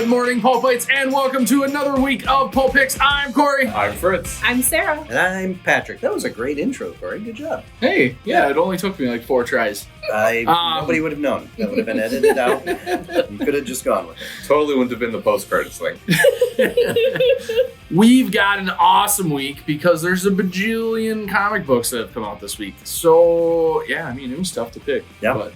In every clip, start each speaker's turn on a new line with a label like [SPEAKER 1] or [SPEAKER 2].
[SPEAKER 1] morning, Pulp Pigs, and welcome to another week of Pulp Picks. I'm Corey.
[SPEAKER 2] I'm Fritz.
[SPEAKER 3] I'm Sarah.
[SPEAKER 4] And I'm Patrick. That was a great intro, Corey. Good job.
[SPEAKER 1] Hey, yeah, it only took me like 4 tries.
[SPEAKER 4] Nobody would have known. That would have been edited out. You could have just gone with it.
[SPEAKER 2] Totally wouldn't have been the post-credits thing.
[SPEAKER 1] We've got an awesome week because there's a bajillion comic books that have come out this week. So, yeah, I mean, it was tough to pick.
[SPEAKER 4] Yeah.
[SPEAKER 1] But,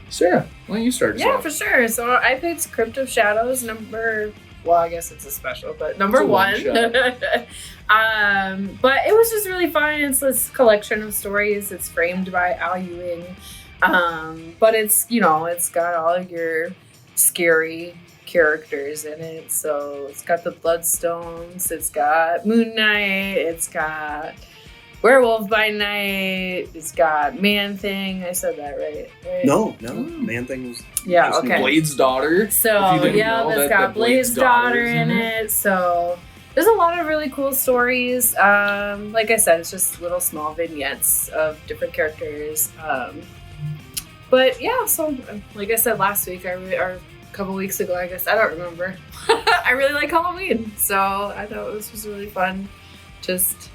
[SPEAKER 1] Sarah, why don't you start us
[SPEAKER 3] Yeah,
[SPEAKER 1] off?
[SPEAKER 3] for sure. So I picked Crypt of Shadows I guess it's a special, but number
[SPEAKER 1] It's a
[SPEAKER 3] one.
[SPEAKER 1] one-shot.
[SPEAKER 3] But it was just really fun. It's this collection of stories. It's framed by Al Ewing. But it's got all your scary characters in it. So it's got the Bloodstones, it's got Moon Knight, it's got Werewolf by Night, it's got Man-Thing. I said that right?
[SPEAKER 4] No. Man-Thing was...
[SPEAKER 3] Yeah,
[SPEAKER 4] just
[SPEAKER 3] okay.
[SPEAKER 1] Blade's daughter.
[SPEAKER 3] So, it's got Blade's daughter in it. So, there's a lot of really cool stories. Like I said, it's just little small vignettes of different characters. But yeah, so like I said last week, or a couple weeks ago, I guess, I don't remember. I really like Halloween. So, I thought this was really fun. Just,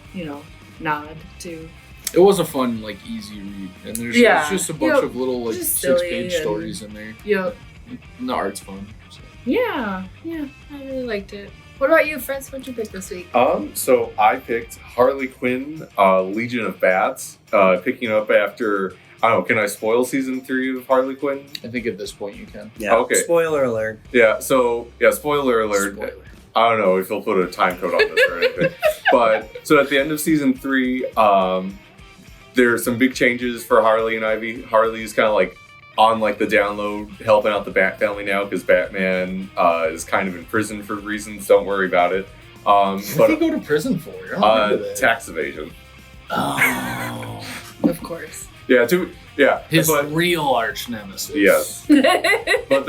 [SPEAKER 3] nod to...
[SPEAKER 1] It was a fun, easy read. And there's it's just a bunch of little, 6-page stories in there.
[SPEAKER 3] Yep.
[SPEAKER 1] And the art's fun. So.
[SPEAKER 3] Yeah, I really liked it. What about you, Fritz? What'd you pick this week?
[SPEAKER 2] So I picked Harley Quinn, Legion of Bats, picking up after... I don't know, can I spoil season 3 of Harley Quinn?
[SPEAKER 1] I think at this point you can.
[SPEAKER 4] Yeah,
[SPEAKER 2] okay.
[SPEAKER 4] Spoiler alert.
[SPEAKER 2] Yeah, spoiler alert.
[SPEAKER 1] Spoiler.
[SPEAKER 2] I don't know if he'll put a time code on this or anything. But, so at the end of season 3, there's some big changes for Harley and Ivy. Harley's kind of on the download, helping out the Bat family now because Batman is kind of in prison for reasons. Don't worry about it.
[SPEAKER 1] What did he go to prison for? I don't remember that.
[SPEAKER 2] Tax evasion.
[SPEAKER 1] Oh,
[SPEAKER 3] Of course.
[SPEAKER 1] his real arch nemesis.
[SPEAKER 2] Yes. But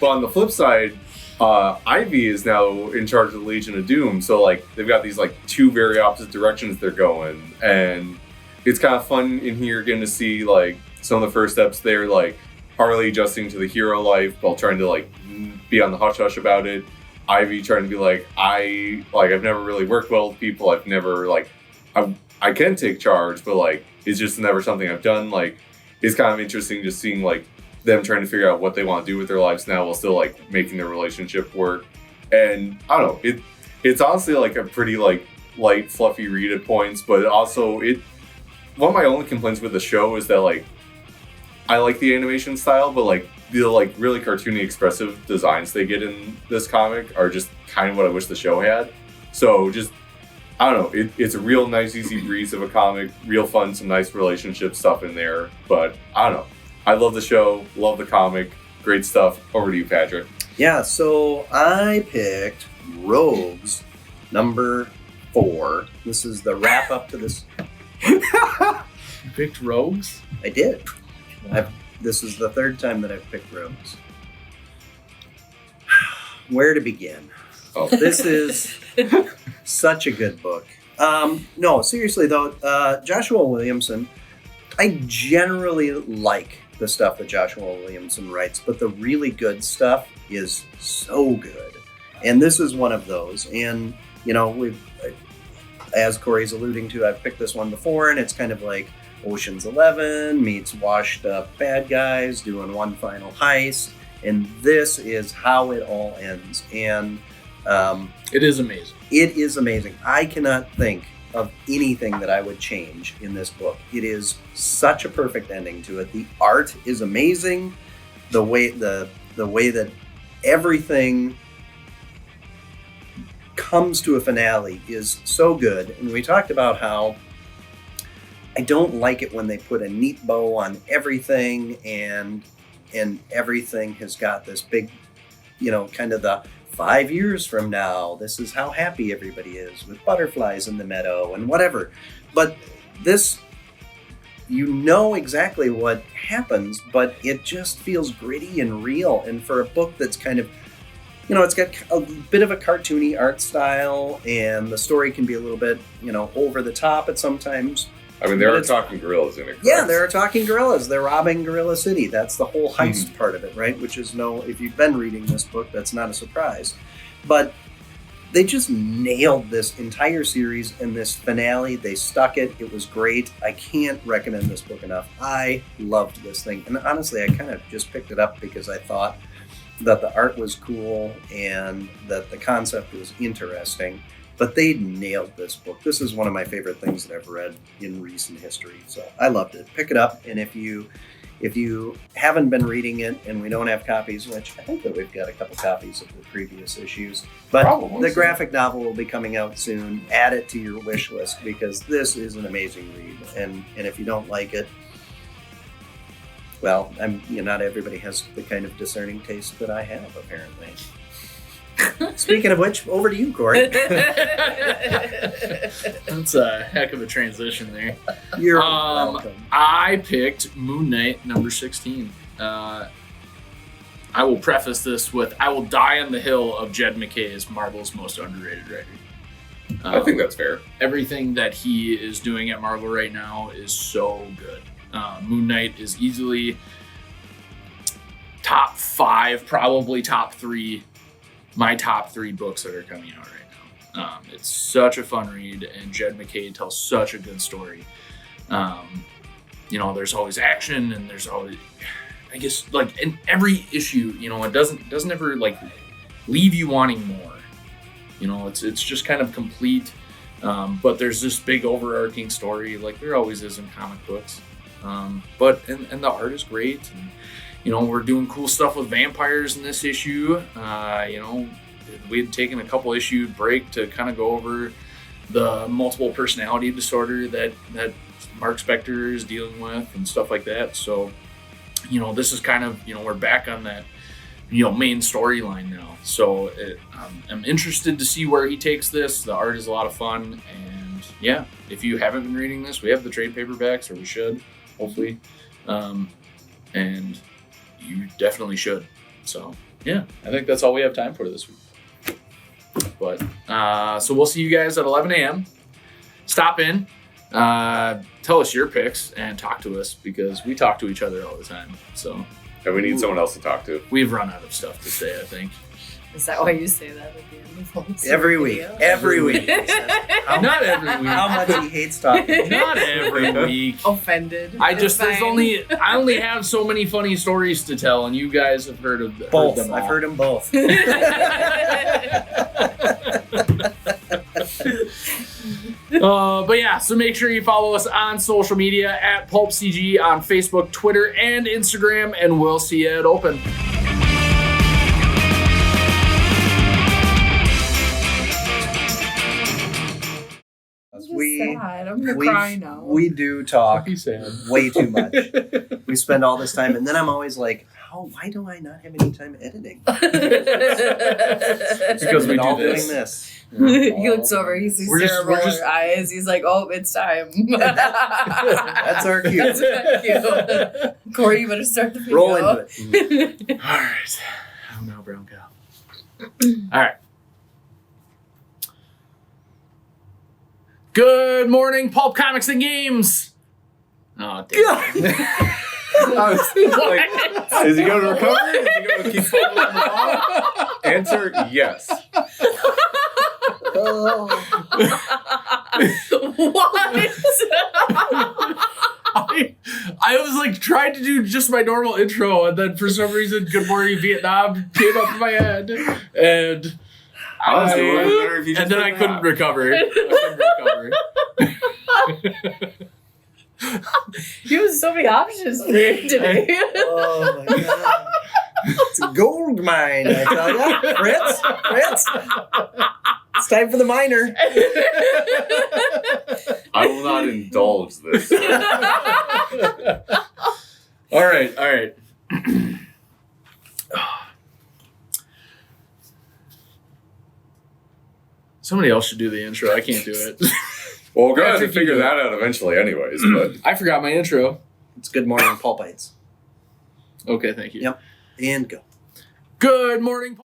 [SPEAKER 2] on the flip side, Ivy is now in charge of the Legion of Doom. So they've got these 2 very opposite directions they're going, and it's kind of fun in here getting to see some of the first steps there, Harley adjusting to the hero life while trying to be on the hush hush about it. Ivy trying to be I've never really worked well with people. I've never I can take charge, but it's just never something I've done. It's kind of interesting just seeing them trying to figure out what they want to do with their lives now while still making their relationship work. And I don't know, it's honestly a pretty light, fluffy read at points, but also one of my only complaints with the show is that I like the animation style, but the really cartoony expressive designs they get in this comic are just kind of what I wish the show had. So just, I don't know, it's a real nice easy breeze of a comic, real fun, some nice relationship stuff in there, but I don't know. I love the show, love the comic, great stuff. Over to you, Patrick.
[SPEAKER 4] Yeah, so I picked Rogues, number 4. This is the wrap up to this.
[SPEAKER 1] You picked Rogues?
[SPEAKER 4] I did.
[SPEAKER 1] Wow.
[SPEAKER 4] This is the 3rd time that I've picked Rogues. Where to begin?
[SPEAKER 2] Oh.
[SPEAKER 4] This is such a good book. No, seriously though, Joshua Williamson, I generally like the stuff that Joshua Williamson writes, but the really good stuff is so good. And this is one of those. And, as Corey's alluding to, I've picked this one before, and it's kind of like Ocean's 11 meets washed up bad guys doing one final heist. And this is how it all ends. And
[SPEAKER 1] it is amazing.
[SPEAKER 4] It is amazing. I cannot think of anything that I would change in this book. It is such a perfect ending to it. The art is amazing. The way that everything comes to a finale is so good. And we talked about how I don't like it when they put a neat bow on everything and everything has got this big, kind of the 5 years from now, this is how happy everybody is with butterflies in the meadow and whatever. But this, exactly what happens, but it just feels gritty and real. And for a book that's kind of, it's got a bit of a cartoony art style, and the story can be a little bit, over the top at sometimes.
[SPEAKER 2] I mean, there are talking gorillas in it.
[SPEAKER 4] Yeah, there are talking gorillas. They're robbing Gorilla City. That's the whole heist part of it, right? Which is if you've been reading this book, that's not a surprise. But they just nailed this entire series in this finale. They stuck it. It was great. I can't recommend this book enough. I loved this thing. And honestly, I kind of just picked it up because I thought that the art was cool and that the concept was interesting. But they nailed this book. This is one of my favorite things that I've read in recent history. So I loved it. Pick it up. And if you haven't been reading it and we don't have copies, which I think that we've got a couple copies of the previous issues, but
[SPEAKER 1] Probably.
[SPEAKER 4] the graphic novel will be coming out soon. Add it to your wish list because this is an amazing read. And if you don't like it, well, not everybody has the kind of discerning taste that I have, apparently. Speaking of which, over to you, Corey.
[SPEAKER 1] That's a heck of a transition there.
[SPEAKER 4] You're welcome.
[SPEAKER 1] I picked Moon Knight number 16. I will preface this with I will die on the hill of Jed MacKay as Marvel's most underrated writer.
[SPEAKER 2] I think that's fair.
[SPEAKER 1] Everything that he is doing at Marvel right now is so good. Moon Knight is easily top 5, probably top 3. My top 3 books that are coming out right now. It's such a fun read, and Jed MacKay tells such a good story. There's always action, and there's always, I guess, like in every issue, it doesn't ever like leave you wanting more. It's just kind of complete. But there's this big overarching story, like there always is in comic books. But the art is great. And, we're doing cool stuff with vampires in this issue. We had taken a couple issue break to kind of go over the multiple personality disorder that Mark Spector is dealing with and stuff like that. So, this is kind of, we're back on that, main storyline now. So I'm interested to see where he takes this. The art is a lot of fun. And yeah, if you haven't been reading this, we have the trade paperbacks, or we should, hopefully. And you definitely should. So yeah, I think that's all we have time for this week. But so we'll see you guys at 11 a.m. Stop in, tell us your picks, and talk to us because we talk to each other all the time. So
[SPEAKER 2] And we need someone else to talk to.
[SPEAKER 1] we've run out of stuff to say, I think.
[SPEAKER 3] Is that why you say that at the end of all this
[SPEAKER 4] Every week.
[SPEAKER 3] video?
[SPEAKER 4] Every week. He says
[SPEAKER 1] Not every week.
[SPEAKER 4] how much he hates talking.
[SPEAKER 1] Not every week.
[SPEAKER 3] Offended.
[SPEAKER 1] I
[SPEAKER 3] It's
[SPEAKER 1] just
[SPEAKER 3] fine.
[SPEAKER 1] I only have so many funny stories to tell, and you guys have heard
[SPEAKER 4] Both.
[SPEAKER 1] them all.
[SPEAKER 4] I've heard them both.
[SPEAKER 1] But yeah, so make sure you follow us on social media at PulpCG on Facebook, Twitter, and Instagram, and we'll see you at Open.
[SPEAKER 3] I'm just
[SPEAKER 4] We
[SPEAKER 3] sad. I'm gonna cry now.
[SPEAKER 4] we do talk
[SPEAKER 1] Be sad.
[SPEAKER 4] way too much. We spend all this time, and then I'm always like, why do I not have any time editing?
[SPEAKER 1] Because we
[SPEAKER 4] We've been all
[SPEAKER 1] do this.
[SPEAKER 4] doing this.
[SPEAKER 3] He looks over. He sees
[SPEAKER 1] We're just-
[SPEAKER 3] Sarah
[SPEAKER 1] we're
[SPEAKER 3] roll
[SPEAKER 1] just-
[SPEAKER 3] her eyes. He's like, "Oh, it's time."
[SPEAKER 4] That's our cue.
[SPEAKER 3] That's our cue. Corey, you better start the video.
[SPEAKER 4] Roll into it.
[SPEAKER 1] All right. Oh no, brown cow. All right. Good morning, Pulp Comics and Games. Oh, damn.
[SPEAKER 2] I was like, is he going to recover? Is he going to keep following the ball? Answer, yes.
[SPEAKER 3] What?
[SPEAKER 1] I was like trying to do just my normal intro, and then for some reason, Good Morning Vietnam came up in my head, and
[SPEAKER 2] Honestly, it would have been better if you just
[SPEAKER 1] and then
[SPEAKER 2] did
[SPEAKER 1] I
[SPEAKER 2] that.
[SPEAKER 1] couldn't recover.
[SPEAKER 3] You have so many options for you today.
[SPEAKER 4] Oh my god. It's a gold mine, I tell ya. Fritz. It's time for the miner.
[SPEAKER 2] I will not indulge this.
[SPEAKER 1] All right. Somebody else should do the intro. I can't do it.
[SPEAKER 2] Well, we're going to have to
[SPEAKER 1] After
[SPEAKER 2] figure
[SPEAKER 1] you-
[SPEAKER 2] that out eventually anyways, but
[SPEAKER 1] I forgot my intro.
[SPEAKER 4] It's Good Morning Pulpites.
[SPEAKER 1] Okay, thank you.
[SPEAKER 4] Yep. And go.
[SPEAKER 1] Good morning.